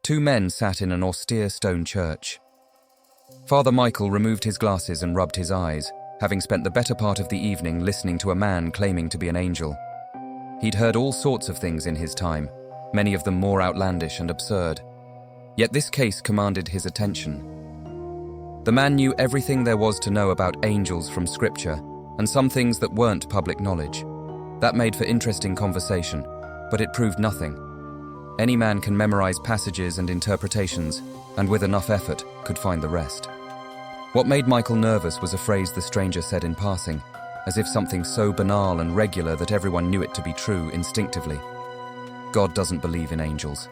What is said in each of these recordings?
Two men sat in an austere stone church. Father Michael removed his glasses and rubbed his eyes, having spent the better part of the evening listening to a man claiming to be an angel. He'd heard all sorts of things in his time, many of them more outlandish and absurd. Yet this case commanded his attention. The man knew everything there was to know about angels from Scripture, and some things that weren't public knowledge. That made for interesting conversation, but it proved nothing. Any man can memorize passages and interpretations, and with enough effort, could find the rest. What made Michael nervous was a phrase the stranger said in passing, as if something so banal and regular that everyone knew it to be true instinctively. God doesn't believe in angels.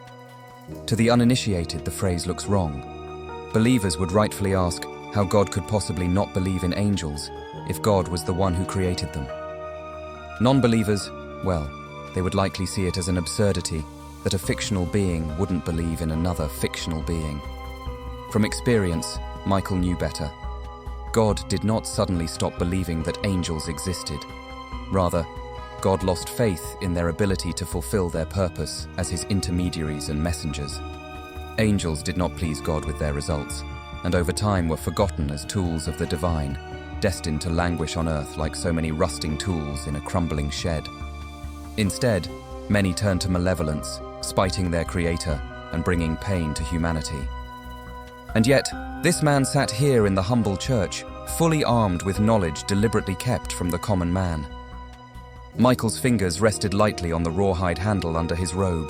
To the uninitiated, the phrase looks wrong. Believers would rightfully ask how God could possibly not believe in angels if God was the one who created them. Non-believers, well, they would likely see it as an absurdity that a fictional being wouldn't believe in another fictional being. From experience, Michael knew better. God did not suddenly stop believing that angels existed. Rather, God lost faith in their ability to fulfill their purpose as his intermediaries and messengers. Angels did not please God with their results, and over time were forgotten as tools of the divine, destined to languish on earth like so many rusting tools in a crumbling shed. Instead, many turned to malevolence, spiting their creator and bringing pain to humanity. And yet, this man sat here in the humble church, fully armed with knowledge deliberately kept from the common man. Michael's fingers rested lightly on the rawhide handle under his robe.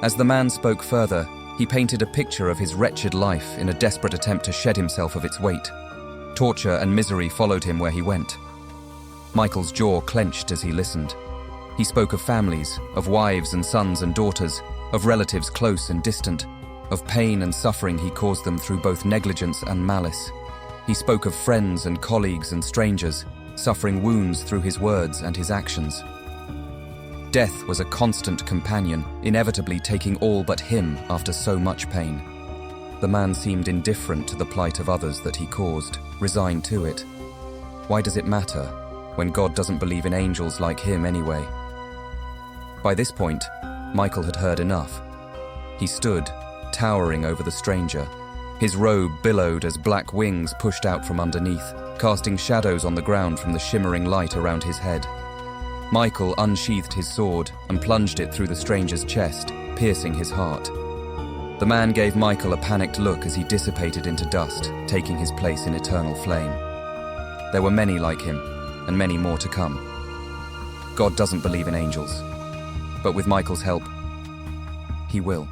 As the man spoke further, he painted a picture of his wretched life in a desperate attempt to shed himself of its weight. Torture and misery followed him where he went. Michael's jaw clenched as he listened. He spoke of families, of wives and sons and daughters, of relatives close and distant, of pain and suffering he caused them through both negligence and malice. He spoke of friends and colleagues and strangers, suffering wounds through his words and his actions. Death was a constant companion, inevitably taking all but him after so much pain. The man seemed indifferent to the plight of others that he caused, resigned to it. Why does it matter, when God doesn't believe in angels like him anyway? By this point, Michael had heard enough. He stood, towering over the stranger. His robe billowed as black wings pushed out from underneath, casting shadows on the ground from the shimmering light around his head. Michael unsheathed his sword and plunged it through the stranger's chest, piercing his heart. The man gave Michael a panicked look as he dissipated into dust, taking his place in eternal flame. There were many like him, and many more to come. God doesn't believe in angels, but with Michael's help, he will.